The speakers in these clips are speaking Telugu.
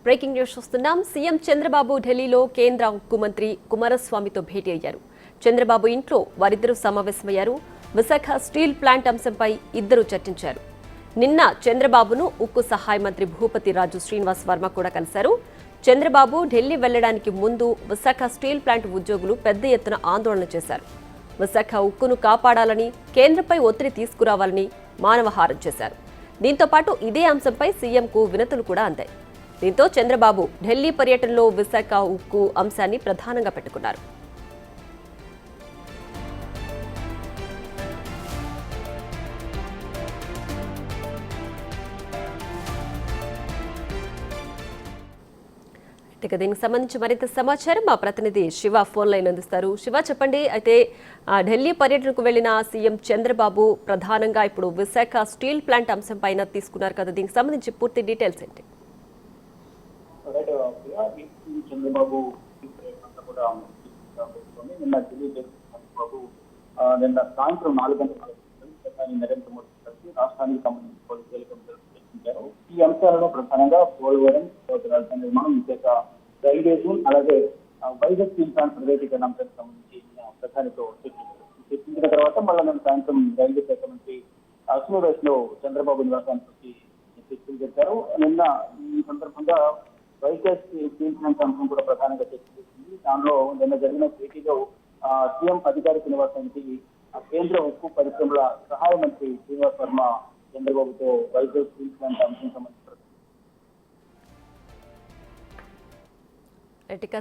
బ్రేకింగ్ న్యూస్ చూస్తున్నాం. సీఎం చంద్రబాబు ఢిల్లీలో కేంద్ర ఉక్కు మంత్రి కుమారస్వామితో భేటీ అయ్యారు. చంద్రబాబు ఇంట్లో వారిద్దరూ సమావేశమయ్యారు. విశాఖ స్టీల్ ప్లాంట్ అంశంపై ఇద్దరు చర్చించారు. నిన్న చంద్రబాబును ఉక్కు సహాయ మంత్రి భూపతి రాజు శ్రీనివాస్ వర్మ కూడా కలిశారు. చంద్రబాబు ఢిల్లీ వెళ్లడానికి ముందు విశాఖ స్టీల్ ప్లాంట్ ఉద్యోగులు పెద్ద ఎత్తున ఆందోళన చేశారు. విశాఖ ఉక్కును కాపాడాలని, కేంద్రంపై ఒత్తిడి తీసుకురావాలని మానవహారం చేశారు. దీంతో పాటు ఇదే అంశంపై సీఎంకు వినతులు కూడా అందాయి. దీంతో చంద్రబాబు ఢిల్లీ పర్యటనలో విశాఖ ఉక్కు అంశాన్ని ప్రధానంగా పెట్టుకున్నారు. ఇక దీనికి సంబంధించి మరింత సమాచారం మా ప్రతినిధి శివ ఫోన్ లైన్ అందిస్తారు. శివ, చెప్పండి. అయితే ఢిల్లీ పర్యటనకు వెళ్లిన సీఎం చంద్రబాబు ప్రధానంగా ఇప్పుడు విశాఖ స్టీల్ ప్లాంట్ అంశం పైన తీసుకున్నారు కదా, దీనికి సంబంధించి పూర్తి డీటెయిల్స్ ఏంటి? చంద్రబాబు నిన్న సాయంత్రం 4 గంటల ప్రధాని నరేంద్ర మోదీ కలిసి రాష్ట్రానికి సంబంధించి పలు కీలక అంశాలు చర్చించారు. ఈ అంశాలలో ప్రధానంగా పోలవరం, రాజధాని నిర్మాణం, విశాఖ రైల్వే జోన్, అలాగే వైజాగ్ స్టీల్ ప్లాంట్ ప్రైవేటీకరణ అంశానికి సంబంధించి ప్రధానితో చర్చించిన తర్వాత మళ్ళీ నిన్న సాయంత్రం రైల్వే శాఖ మంత్రి అశ్వరేష్ లో చంద్రబాబు నివాసానికి చర్చలు జరిపారు. నిన్న ఈ సందర్భంగా వైజాగ్ స్టీల్ ప్లాంట్ అంశం కూడా ప్రధానంగా చర్చ చేసింది. దానిలో నిన్న జరిగిన భేటీలో సీఎం అధికారిక నివాసానికి కేంద్ర ఉక్కు పరిశ్రమల సహాయ మంత్రి శ్రీనివాస్ వర్మ చంద్రబాబుతో వైజాగ్ స్టీల్ ప్లాంట్ అంశం సంబంధించి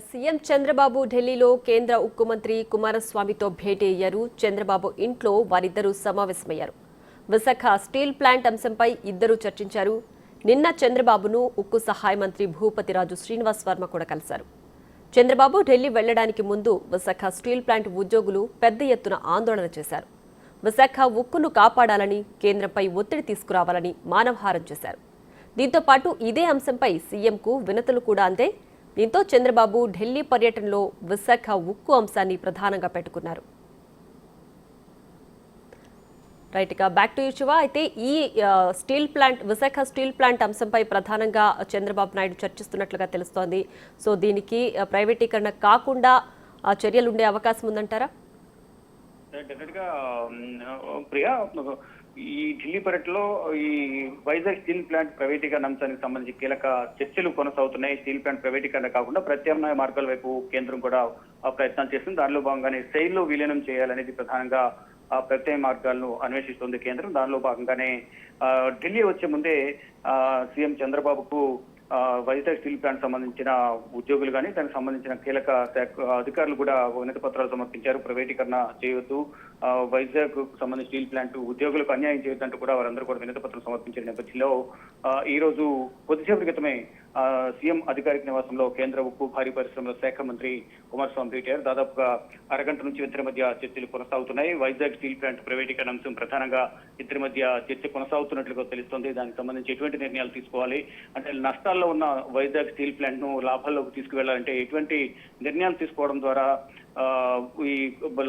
సీఎం చంద్రబాబు ఢిల్లీలో కేంద్ర ఉక్కు మంత్రి కుమారస్వామితో భేటీ అయ్యారు. చంద్రబాబు ఇంట్లో వారిద్దరూ సమావేశమయ్యారు. విశాఖ స్టీల్ ప్లాంట్ అంశంపై ఇద్దరు చర్చించారు. నిన్న చంద్రబాబును ఉక్కు సహాయ మంత్రి భూపతి రాజు శ్రీనివాస్ వర్మ కూడా కలిశారు. చంద్రబాబు ఢిల్లీ వెళ్లడానికి ముందు విశాఖ స్టీల్ ప్లాంట్ ఉద్యోగులు పెద్ద ఎత్తున ఆందోళన చేశారు. విశాఖ ఉక్కును కాపాడాలని, కేంద్రంపై ఒత్తిడి తీసుకురావాలని మానవహారం చేశారు. దీంతో పాటు ఇదే అంశంపై సీఎంకు వినతులు కూడా అందే. దీంతో చంద్రబాబు ఢిల్లీ పర్యటనలో విశాఖ ఉక్కు అంశాన్ని ప్రధానంగా పెట్టుకున్నారు. రైట్, ఇక బ్యాక్ టు యూ శివ. అయితే ఈ steel plant, Visakha steel plant అంశంపై ప్రధానంగా చంద్రబాబు నాయుడు చర్చిస్తున్నట్లుగా తెలుస్తోంది. సో దీనికి ప్రైవేటీకరణ కాకుండా చర్యలు ఉండే అవకాశం ఉందంటారా? డెఫినెట్ గా ప్రియా, ఈ ఢిల్లీ పర్యటనలో ఈ వైజాగ్ స్టీల్ ప్లాంట్ ప్రైవేటీకరణ అంశానికి సంబంధించి కీలక చర్చలు కొనసాగుతున్నాయి. స్టీల్ ప్లాంట్ ప్రైవేటీకరణ కాకుండా ప్రత్యామ్నాయ మార్గాల వైపు కేంద్రం కూడా ప్రయత్నాలు చేస్తుంది. దానిలో భాగంగానే సెయిల్లో విలీనం చేయాలనేది ప్రధానంగా ప్రత్యామ్నాయ మార్గాలను అన్వేషిస్తుంది కేంద్రం. దానిలో భాగంగానే ఢిల్లీ వచ్చే ముందే సీఎం చంద్రబాబుకు వైజాగ్ స్టీల్ ప్లాంట్ సంబంధించిన ఉద్యోగులు కానీ దానికి సంబంధించిన కీలక శాఖ అధికారులు కూడా వినతి పత్రాలు సమర్పించారు. ప్రైవేటీకరణ చేయొద్దు, వైజాగ్ సంబంధించిన స్టీల్ ప్లాంట్ ఉద్యోగులకు అన్యాయం చేయొద్దంటూ కూడా వారందరూ కూడా వినతి పత్రం సమర్పించిన నేపథ్యంలో ఈ రోజు కొద్దిసేపటి క్రితమే సీఎం అధికారిక నివాసంలో కేంద్ర ఉక్కు భారీ పరిశ్రమల శాఖ మంత్రి కుమారస్వామి భేటీ అయ్యారు. దాదాపుగా అరగంట నుంచి ఇద్దరి మధ్య చర్చలు కొనసాగుతున్నాయి. వైజాగ్ స్టీల్ ప్లాంట్ ప్రైవేటీకరణ అంశం ప్రధానంగా ఇద్దరి మధ్య చర్చ కొనసాగుతున్నట్లుగా తెలుస్తోంది. దానికి సంబంధించి ఎటువంటి నిర్ణయాలు తీసుకోవాలి అంటే, నష్టాల్లో ఉన్న వైజాగ్ స్టీల్ ప్లాంట్ ను లాభాల్లోకి తీసుకువెళ్లాలంటే ఎటువంటి నిర్ణయాలు తీసుకోవడం ద్వారా ఈ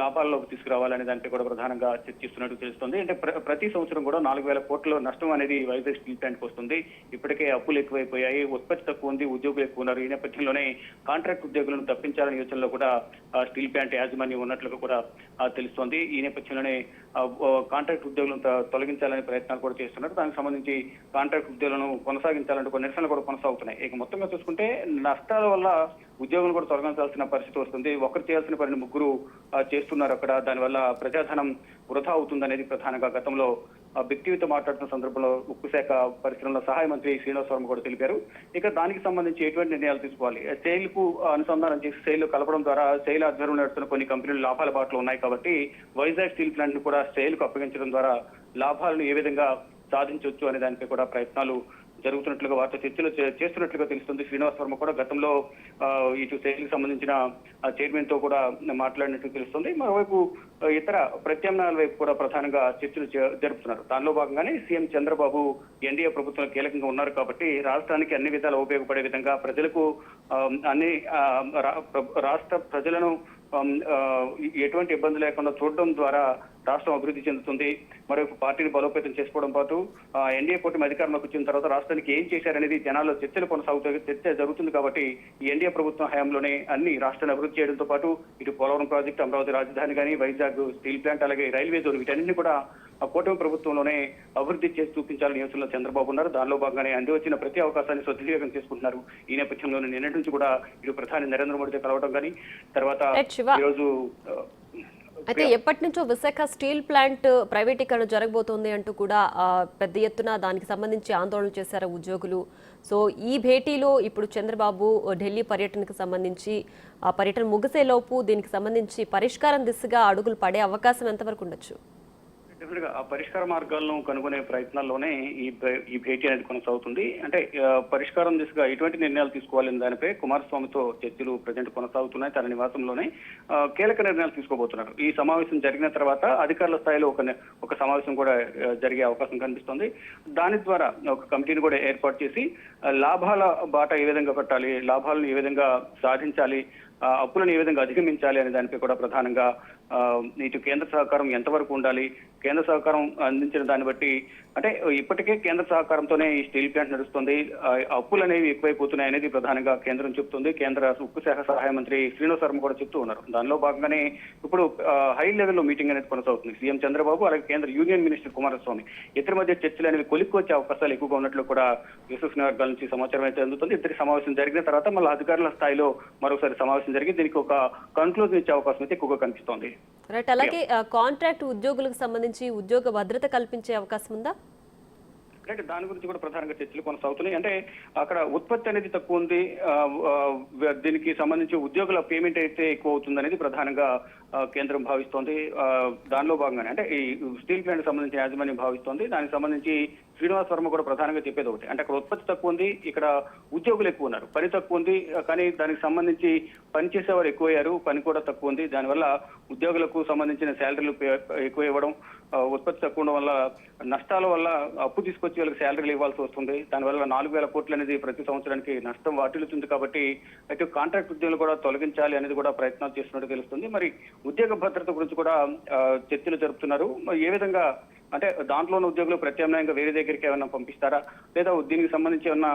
లాభాల్లోకి తీసుకురావాలనే దానిపై కూడా ప్రధానంగా చర్చిస్తున్నట్టు తెలుస్తుంది. అంటే ప్రతి సంవత్సరం కూడా 4,000 కోట్ల నష్టం అనేది వైజాగ్ స్టీల్ ప్లాంట్ కు వస్తుంది. ఇప్పటికే అప్పులు ఎక్కువైపోయాయి, ఉత్పత్తి తక్కువ ఉంది, ఉద్యోగులు ఎక్కువ ఉన్నారు. ఈ నేపథ్యంలోనే కాంట్రాక్ట్ ఉద్యోగులను తప్పించాలనే యోచనలో కూడా స్టీల్ ప్లాంట్ యాజమాన్యం ఉన్నట్లుగా కూడా తెలుస్తోంది. ఈ నేపథ్యంలోనే కాంట్రాక్ట్ ఉద్యోగులను తొలగించాలనే ప్రయత్నాలు కూడా చేస్తున్నారు. దానికి సంబంధించి కాంట్రాక్ట్ ఉద్యోగులను కొనసాగించాలంటే నిరసనలు కూడా కొనసాగుతున్నాయి. ఇక మొత్తంగా చూసుకుంటే నష్టాల వల్ల ఉద్యోగులు కూడా తొలగించాల్సిన పరిస్థితి వస్తుంది. ఒకరు చేయాల్సిన పనిని ముగ్గురు చేస్తున్నారు అక్కడ. దానివల్ల ప్రజాధనం వృధా అవుతుందనేది ప్రధానంగా గతంలో వ్యక్తితో మాట్లాడుతున్న సందర్భంలో ఉక్కు శాఖ పరిశ్రమల సహాయ మంత్రి శ్రీనివాస్ వర్మ కూడా తెలిపారు. ఇక దానికి సంబంధించి ఎటువంటి నిర్ణయాలు తీసుకోవాలి, సెయిల్ కు అనుసంధానం చేసి సెయిల్ కలపడం ద్వారా సెయిల్ ఆధ్వర్యంలో నడుస్తున్న కొన్ని కంపెనీలు లాభాల బాటలో ఉన్నాయి కాబట్టి వైజాగ్ స్టీల్ ప్లాంట్ ను కూడా సెయిల్ కు అప్పగించడం ద్వారా లాభాలను ఏ విధంగా సాధించవచ్చు అనే దానిపై కూడా ప్రయత్నాలు జరుగుతున్నట్లుగా వార్త చర్చలు చేస్తున్నట్లుగా తెలుస్తుంది. శ్రీనివాస్ వర్మ కూడా గతంలో ఇటు సెయిల్కి సంబంధించిన చైర్మన్ తో కూడా మాట్లాడినట్టు తెలుస్తుంది. మరోవైపు ఇతర ప్రత్యామ్నాయాల వైపు కూడా ప్రధానంగా చర్చలు జరుపుతున్నారు. దానిలో భాగంగానే సీఎం చంద్రబాబు ఎన్డీఏ ప్రభుత్వం కీలకంగా ఉన్నారు కాబట్టి రాష్ట్రానికి అన్ని విధాలు ఉపయోగపడే విధంగా ప్రజలకు అన్ని రాష్ట్ర ప్రజలను ఎటువంటి ఇబ్బంది లేకుండా చూడడం ద్వారా రాష్ట్రం అభివృద్ధి చెందుతుంది, మరోవైపు పార్టీని బలోపేతం చేసుకోవడం పాటు ఎన్డీఏ కూటమి అధికారంలోకి వచ్చిన తర్వాత రాష్ట్రానికి ఏం చేశారనేది జనాల్లో చర్చలు కొనసాగుతాయి, చర్చ జరుగుతుంది. కాబట్టి ఈ ఎన్డీఏ ప్రభుత్వం హయాంలోనే అన్ని రాష్ట్రాన్ని అభివృద్ధి చేయడంతో పాటు ఇటు పోలవరం ప్రాజెక్టు, అమరావతి రాజధాని కానీ, వైజాగ్ స్టీల్ ప్లాంట్, అలాగే రైల్వే జోన్ వీటన్నింటినీ కూడా ఆ కూటమి ప్రభుత్వంలోనే అభివృద్ధి చేసి చూపించాలని యోచనలో చంద్రబాబు ఉన్నారు. దానిలో భాగంగానే అంది వచ్చిన ప్రతి అవకాశాన్ని సద్వినియోగం చేసుకుంటున్నారు. ఈ నేపథ్యంలోనే నిన్నటి నుంచి కూడా ఇటు ప్రధాని నరేంద్ర మోడీతో కలవడం కానీ, తర్వాత ఈరోజు అయితే ఎప్పటి నుంచో విశాఖ స్టీల్ ప్లాంట్ ప్రైవేటీకరణ జరగబోతోంది అంటూ కూడా పెద్ద ఎత్తున దానికి సంబంధించి ఆందోళన చేశారు ఉద్యోగులు. సో ఈ భేటీలో ఇప్పుడు చంద్రబాబు ఢిల్లీ పర్యటనకు సంబంధించి ఆ పర్యటన ముగిసేలోపు దీనికి సంబంధించి పరిష్కారం దిశగా అడుగులు పడే అవకాశం ఎంతవరకు ఉండొచ్చు? డెఫినెట్ గా ఆ పరిష్కార మార్గాలను కనుగొనే ప్రయత్నాల్లోనే ఈ భేటీ అనేది కొనసాగుతుంది. అంటే పరిష్కారం దిశగా ఎటువంటి నిర్ణయాలు తీసుకోవాలని దానిపై కుమారస్వామితో చర్చలు ప్రజెంట్ కొనసాగుతున్నాయి. తన నివాసంలోనే కీలక నిర్ణయాలు తీసుకోబోతున్నారు. ఈ సమావేశం జరిగిన తర్వాత అధికారుల స్థాయిలో ఒక సమావేశం కూడా జరిగే అవకాశం కనిపిస్తుంది. దాని ద్వారా ఒక కమిటీని కూడా ఏర్పాటు చేసి లాభాల బాట ఏ విధంగా పట్టాలి, లాభాలను ఏ విధంగా సాధించాలి, అప్పులను ఏ విధంగా అధిగమించాలి అనే దానిపై కూడా ప్రధానంగా ఇటు కేంద్ర సహకారం ఎంతవరకు ఉండాలి, కేంద్ర సహకారం అందించిన దాన్ని బట్టి అంటే ఇప్పటికే కేంద్ర సహకారంతోనే ఈ స్టీల్ ప్లాంట్ నడుస్తుంది, అప్పులు అనేవి ఎక్కువైపోతున్నాయి అనేది ప్రధానంగా కేంద్రం చెప్తుంది. కేంద్ర ఉక్కు శాఖ సహాయ మంత్రి శ్రీనివాస్ వర్మ కూడా చెప్తూ ఉన్నారు. దానిలో భాగంగానే ఇప్పుడు హై లెవెల్లో మీటింగ్ అనేది కొనసాగుతుంది. సీఎం చంద్రబాబు అలాగే కేంద్ర యూనియన్ మినిస్టర్ కుమారస్వామి ఇద్దరి మధ్య చర్చలు అనేవి కొలిక్కొచ్చే అవకాశాలు ఎక్కువగా ఉన్నట్లు కూడా విశ్వసనీయ వర్గాల నుంచి సమాచారం అయితే అందుతుంది. ఇద్దరి సమావేశం జరిగిన తర్వాత మళ్ళీ అధికారుల స్థాయిలో మరోసారి సమావేశం జరిగి దీనికి ఒక కన్క్లూజన్ ఇచ్చే అవకాశం అయితే ఎక్కువగా కనిపిస్తోంది. రైట్. అలాగే కాంట్రాక్ట్ ఉద్యోగులకు సంబంధించి ఉద్యోగ భద్రత కల్పించే అవకాశం ఉందా? అంటే దాని గురించి కూడా ప్రధానంగా చర్చలు కొనసాగుతున్నాయి. అంటే అక్కడ ఉత్పత్తి అనేది తక్కువ ఉంది, దీనికి సంబంధించి ఉద్యోగుల పేమెంట్ అయితే ఎక్కువ అవుతుంది అనేది ప్రధానంగా కేంద్రం భావిస్తోంది. దానిలో భాగంగానే అంటే ఈ స్టీల్ ప్లాంట్ సంబంధించిన యాజమాన్యం భావిస్తోంది. దానికి సంబంధించి శ్రీనివాస్ వర్మ కూడా ప్రధానంగా చెప్పేది ఒకటి, అంటే అక్కడ ఉత్పత్తి తక్కువ ఉంది, ఇక్కడ ఉద్యోగులు ఎక్కువ ఉన్నారు, పని తక్కువ ఉంది, కానీ దానికి సంబంధించి పని చేసేవారు ఎక్కువయ్యారు, పని కూడా తక్కువ ఉంది. దానివల్ల ఉద్యోగులకు సంబంధించిన శాలరీలు ఎక్కువ ఇవ్వడం, ఉత్పత్తి తక్కువ ఉండడం వల్ల నష్టాల వల్ల అప్పు తీసుకొచ్చి వాళ్ళకి శాలరీలు ఇవ్వాల్సి వస్తుంది. దానివల్ల 4,000 కోట్లు అనేది ప్రతి సంవత్సరానికి నష్టం వాటిల్లుతుంది. కాబట్టి అయితే కాంట్రాక్ట్ ఉద్యోగులు కూడా తొలగించాలి అనేది కూడా ప్రయత్నాలు చేస్తున్నట్టు తెలుస్తుంది. మరి ఉద్యోగ భద్రత గురించి కూడా చర్చలు జరుపుతున్నారు. ఏ విధంగా అంటే దాంట్లో ఉన్న ఉద్యోగులు ప్రత్యామ్నాయంగా వేరే దగ్గరికి ఏమైనా పంపిస్తారా, లేదా దీనికి సంబంధించి ఏమన్నా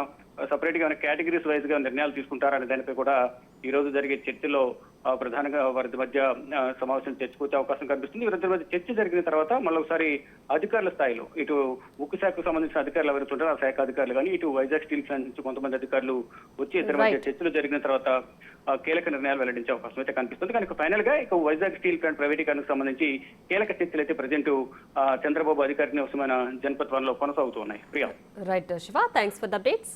సపరేట్ గా కేటగిరీస్ వైజ్ గా నిర్ణయాలు తీసుకుంటారా అనే దానిపై కూడా ఈ రోజు జరిగే చర్చలో ప్రధానంగా వారి మధ్య సమావేశం చర్చకొచ్చే అవకాశం కనిపిస్తుంది. వీరిద్దరి మధ్య చర్చ జరిగిన తర్వాత మళ్ళొకసారి అధికారుల స్థాయిలో ఇటు ఉక్కు శాఖకు సంబంధించిన అధికారులు ఎవరైతే ఉంటారో ఆ శాఖ అధికారులు కానీ, ఇటు వైజాగ్ స్టీల్ ప్లాంట్ నుంచి కొంతమంది అధికారులు వచ్చి ఇద్దరి మధ్య చర్చలు జరిగిన తర్వాత కీలక నిర్ణయాలు వెల్లడించే అవకాశం అయితే కనిపిస్తుంది. కానీ ఫైనల్ గా ఇక వైజాగ్ స్టీల్ ప్లాంట్ ప్రైవేటీకరణకు సంబంధించి కీలక చర్చలు అయితే ప్రజెంట్ చంద్రబాబు అధికారిక నివాసమైన జన్పత్ 1లో కొనసాగుతూ ఉన్నాయి. Priya. Right Shiva, thanks for the updates.